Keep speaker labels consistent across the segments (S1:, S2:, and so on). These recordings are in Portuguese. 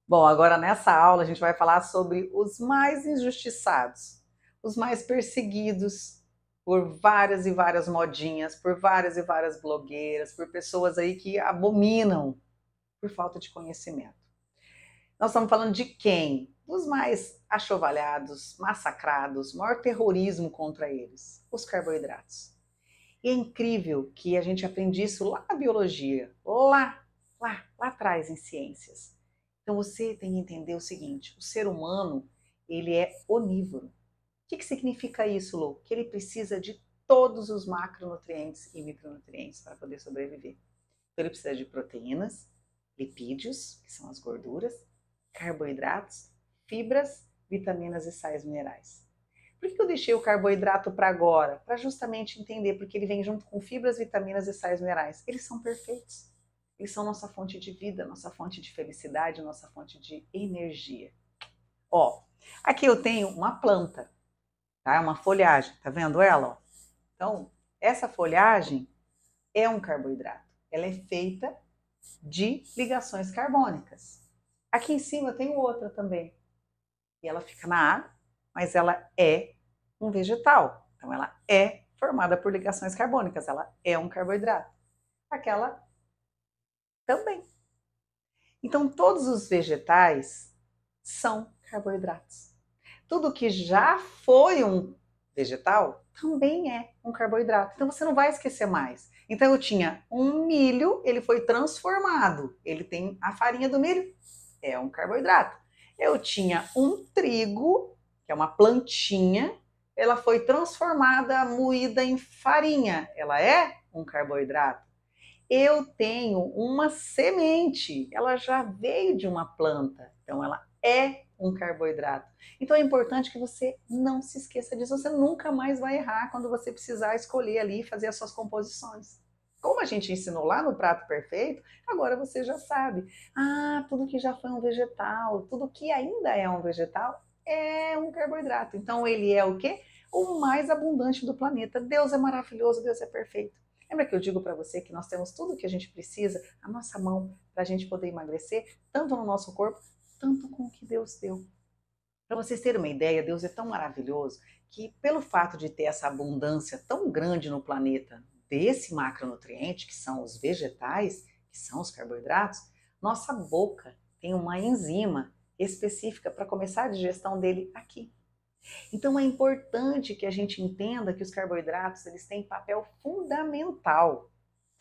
S1: Bom, agora nessa aula a gente vai falar sobre os mais injustiçados, os mais perseguidos por várias e várias modinhas, por várias e várias blogueiras, por pessoas aí que abominam por falta de conhecimento. Nós estamos falando de quem? Dos mais achovalhados, massacrados, maior terrorismo contra eles, os carboidratos. E é incrível que a gente aprende isso lá na biologia, lá atrás em ciências. Então você tem que entender o seguinte: o ser humano ele é onívoro. O que significa isso, Lu? Que ele precisa de todos os macronutrientes e micronutrientes para poder sobreviver. Então ele precisa de proteínas, lipídios, que são as gorduras, carboidratos, fibras, vitaminas e sais minerais. Por que eu deixei o carboidrato para agora? Para justamente entender, porque ele vem junto com fibras, vitaminas e sais minerais. Eles são perfeitos. Eles são nossa fonte de vida, nossa fonte de felicidade, nossa fonte de energia. Ó, aqui eu tenho uma planta, tá? Uma folhagem, tá vendo ela? Ó? Então, essa folhagem é um carboidrato. Ela é feita de ligações carbônicas. Aqui em cima eu tenho outra também. E ela fica na água, mas ela é um vegetal. Então ela é formada por ligações carbônicas, ela é um carboidrato. Aquela também. Então todos os vegetais são carboidratos. Tudo que já foi um vegetal também é um carboidrato. Então você não vai esquecer mais. Então eu tinha um milho, ele foi transformado. Ele tem a farinha do milho, é um carboidrato. Eu tinha um trigo, que é uma plantinha, ela foi transformada, moída em farinha. Ela é um carboidrato. Eu tenho uma semente, ela já veio de uma planta, então ela é um carboidrato. Então é importante que você não se esqueça disso, você nunca mais vai errar quando você precisar escolher ali e fazer as suas composições. Como a gente ensinou lá no Prato Perfeito, agora você já sabe. Ah, tudo que já foi um vegetal, tudo que ainda é um vegetal é um carboidrato. Então ele é o quê? O mais abundante do planeta. Deus é maravilhoso, Deus é perfeito. Lembra que eu digo para você que nós temos tudo o que a gente precisa, a nossa mão, para a gente poder emagrecer, tanto no nosso corpo, tanto com o que Deus deu. Para vocês terem uma ideia, Deus é tão maravilhoso que, pelo fato de ter essa abundância tão grande no planeta desse macronutriente, que são os vegetais, que são os carboidratos, nossa boca tem uma enzima específica para começar a digestão dele aqui. Então é importante que a gente entenda que os carboidratos eles têm papel fundamental,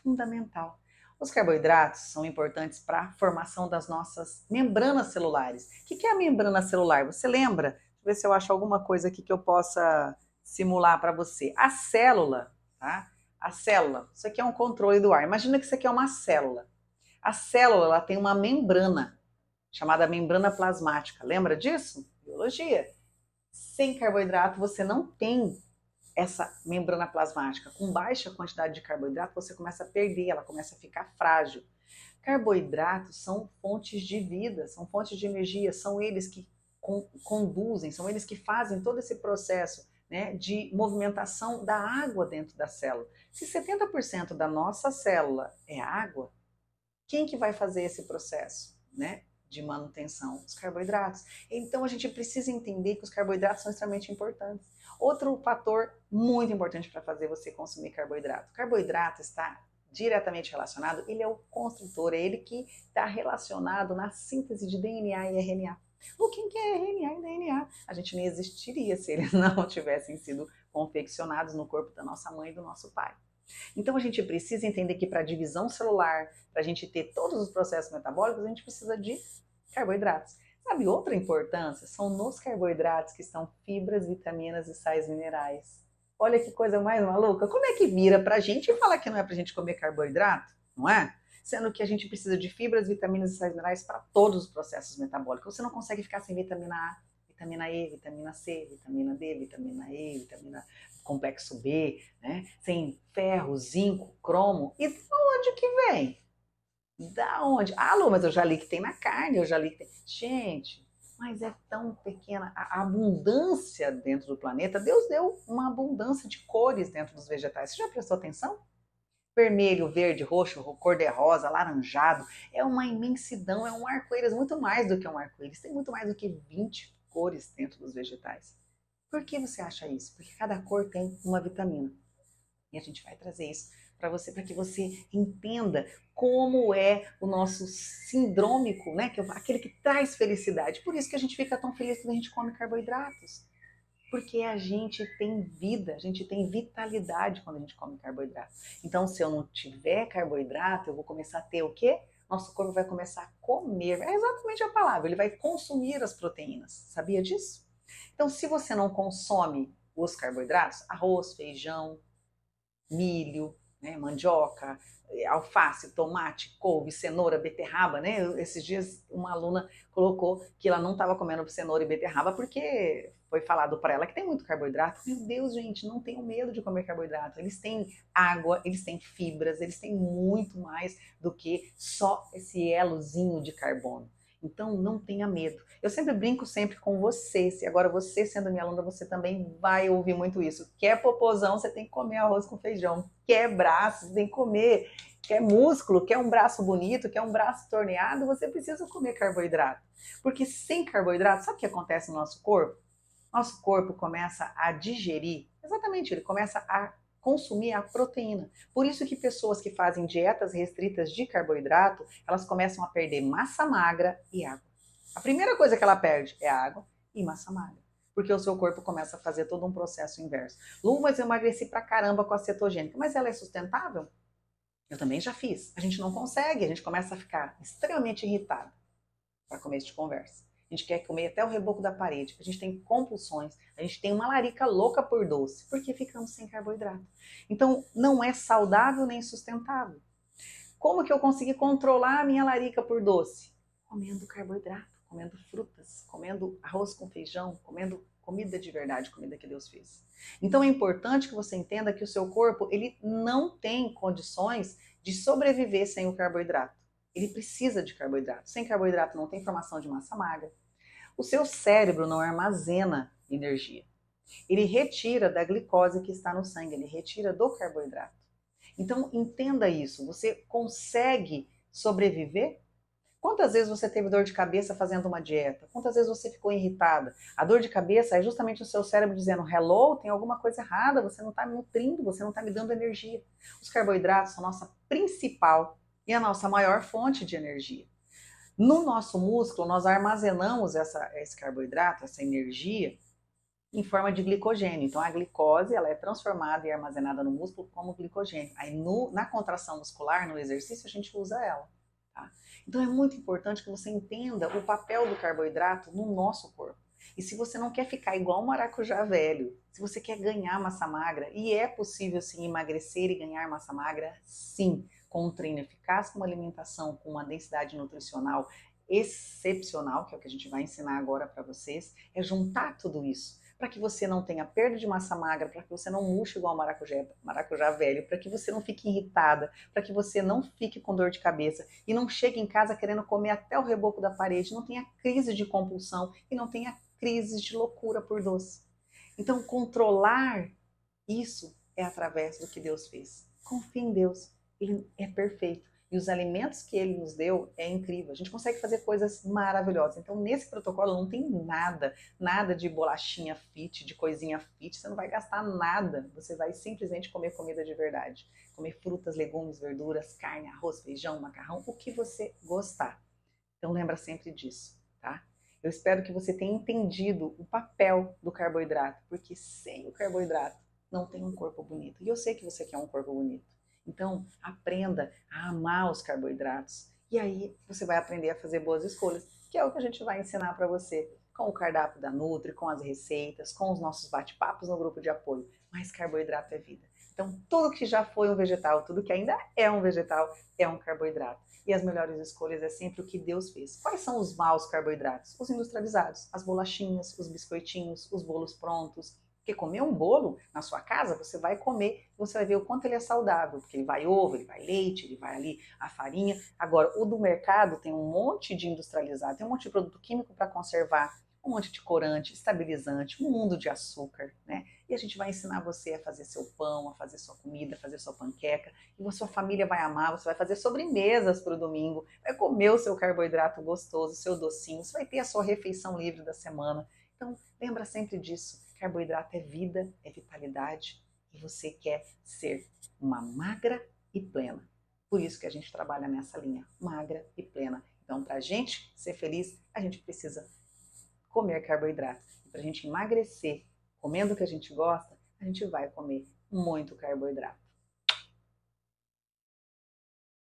S1: fundamental. Os carboidratos são importantes para a formação das nossas membranas celulares. O que é a membrana celular? Você lembra? Deixa eu ver se eu acho alguma coisa aqui que eu possa simular para você. A célula, tá? A célula, isso aqui é um controle do ar. Imagina que isso aqui é uma célula. A célula ela tem uma membrana chamada membrana plasmática. Lembra disso? Biologia. Sem carboidrato você não tem essa membrana plasmática. Com baixa quantidade de carboidrato você começa a perder, ela começa a ficar frágil. Carboidratos são fontes de vida, são fontes de energia, são eles que conduzem, são eles que fazem todo esse processo, né, de movimentação da água dentro da célula. Se 70% da nossa célula é água, quem que vai fazer esse processo, né, de manutenção? Os carboidratos. Então a gente precisa entender que os carboidratos são extremamente importantes. Outro fator muito importante para fazer você consumir carboidrato. O carboidrato está diretamente relacionado, ele é o construtor, é ele que está relacionado na síntese de DNA e RNA. O que é RNA e DNA? A gente nem existiria se eles não tivessem sido confeccionados no corpo da nossa mãe e do nosso pai. Então a gente precisa entender que para a divisão celular, para a gente ter todos os processos metabólicos, a gente precisa de carboidratos. Sabe outra importância? São nos carboidratos que estão fibras, vitaminas e sais minerais. Olha que coisa mais maluca. Como é que vira para a gente e fala que não é para a gente comer carboidrato? Não é? Sendo que a gente precisa de fibras, vitaminas e sais minerais para todos os processos metabólicos. Você não consegue ficar sem vitamina A, vitamina E, vitamina C, vitamina D, vitamina E, vitamina complexo B, né? Sem ferro, zinco, cromo. E de onde que vem? Da onde? Ah, Lu, mas eu já li que tem na carne, eu já li que tem. Gente, mas é tão pequena a abundância dentro do planeta. Deus deu uma abundância de cores dentro dos vegetais. Você já prestou atenção? vermelho, verde, roxo, cor-de-rosa, laranjado. É uma imensidão, é um arco-íris, muito mais do que um arco-íris. Tem muito mais do que 20 cores dentro dos vegetais. Por que você acha isso? Porque cada cor tem uma vitamina. E a gente vai trazer isso para que você entenda como é o nosso sindrômico, né? Aquele que traz felicidade. Por isso que a gente fica tão feliz quando a gente come carboidratos. Porque a gente tem vida, a gente tem vitalidade quando a gente come carboidrato. Então, se eu não tiver carboidrato, eu vou começar a ter o quê? Nosso corpo vai começar a comer. É exatamente a palavra, ele vai consumir as proteínas. Sabia disso? Então, se você não consome os carboidratos, arroz, feijão, milho, né, mandioca, alface, tomate, couve, cenoura, beterraba, né? Esses dias uma aluna colocou que ela não estava comendo cenoura e beterraba porque foi falado para ela que tem muito carboidrato. Meu Deus, gente, não tenham medo de comer carboidrato. Eles têm água, eles têm fibras, eles têm muito mais do que só esse elozinho de carbono. Então não tenha medo. Eu sempre brinco sempre com você. Se agora você sendo minha aluna, você também vai ouvir muito isso. Quer popozão, você tem que comer arroz com feijão. Quer braço, você tem que comer. Quer músculo, quer um braço bonito, quer um braço torneado, você precisa comer carboidrato. Porque sem carboidrato, sabe o que acontece no nosso corpo? Nosso corpo começa a digerir, exatamente, ele começa a consumir a proteína. Por isso que pessoas que fazem dietas restritas de carboidrato, elas começam a perder massa magra e água. A primeira coisa que ela perde é água e massa magra, porque o seu corpo começa a fazer todo um processo inverso. Lu, mas eu emagreci pra caramba com a cetogênica, mas ela é sustentável? Eu também já fiz. A gente não consegue, a gente começa a ficar extremamente irritado para começo de conversa. A gente quer comer até o reboco da parede, a gente tem compulsões, a gente tem uma larica louca por doce, porque ficamos sem carboidrato. Então, não é saudável nem sustentável. Como que eu consegui controlar a minha larica por doce? Comendo carboidrato, comendo frutas, comendo arroz com feijão, comendo comida de verdade, comida que Deus fez. Então é importante que você entenda que o seu corpo, ele não tem condições de sobreviver sem o carboidrato. Ele precisa de carboidrato. Sem carboidrato não tem formação de massa magra. O seu cérebro não armazena energia. Ele retira da glicose que está no sangue, ele retira do carboidrato. Então entenda isso, você consegue sobreviver? Quantas vezes você teve dor de cabeça fazendo uma dieta? Quantas vezes você ficou irritada? A dor de cabeça é justamente o seu cérebro dizendo: hello, tem alguma coisa errada, você não está me nutrindo, você não está me dando energia. Os carboidratos são a nossa principal e a nossa maior fonte de energia. No nosso músculo, nós armazenamos esse carboidrato, essa energia, em forma de glicogênio. Então, a glicose ela é transformada e armazenada no músculo como glicogênio. Aí, na contração muscular, no exercício, a gente usa ela. Tá? Então, é muito importante que você entenda o papel do carboidrato no nosso corpo. E se você não quer ficar igual um maracujá velho, se você quer ganhar massa magra, e é possível sim emagrecer e ganhar massa magra, sim, com um treino eficaz, com uma alimentação com uma densidade nutricional excepcional, que é o que a gente vai ensinar agora para vocês, é juntar tudo isso para que você não tenha perda de massa magra, para que você não murche igual maracujá velho, para que você não fique irritada, para que você não fique com dor de cabeça e não chegue em casa querendo comer até o reboco da parede, não tenha crise de compulsão e não tenha crises de loucura por doce. Então, controlar isso é através do que Deus fez. Confie em Deus, Ele é perfeito. E os alimentos que Ele nos deu é incrível. A gente consegue fazer coisas maravilhosas. Então, nesse protocolo não tem nada de bolachinha fit, de coisinha fit. Você não vai gastar nada. Você vai simplesmente comer comida de verdade. Comer frutas, legumes, verduras, carne, arroz, feijão, macarrão, o que você gostar. Então, lembra sempre disso, tá? Eu espero que você tenha entendido o papel do carboidrato, porque sem o carboidrato não tem um corpo bonito. E eu sei que você quer um corpo bonito. Então, aprenda a amar os carboidratos. E aí você vai aprender a fazer boas escolhas, que é o que a gente vai ensinar para você com o cardápio da Nutri, com as receitas, com os nossos bate-papos no grupo de apoio. Mas carboidrato é vida. Então, tudo que já foi um vegetal, tudo que ainda é um vegetal, é um carboidrato. E as melhores escolhas é sempre o que Deus fez. Quais são os maus carboidratos? Os industrializados, as bolachinhas, os biscoitinhos, os bolos prontos. Porque comer um bolo na sua casa, você vai comer, você vai ver o quanto ele é saudável, porque ele vai ovo, ele vai leite, ele vai ali a farinha. Agora, o do mercado tem um monte de industrializado, tem um monte de produto químico para conservar um monte de corante, estabilizante, um mundo de açúcar, né? E a gente vai ensinar você a fazer seu pão, a fazer sua comida, a fazer sua panqueca, e a sua família vai amar, você vai fazer sobremesas para o domingo, vai comer o seu carboidrato gostoso, o seu docinho, você vai ter a sua refeição livre da semana. Então, lembra sempre disso, carboidrato é vida, é vitalidade, e você quer ser uma magra e plena. Por isso que a gente trabalha nessa linha, magra e plena. Então, para a gente ser feliz, a gente precisa comer carboidrato. E para a gente emagrecer comendo o que a gente gosta, a gente vai comer muito carboidrato.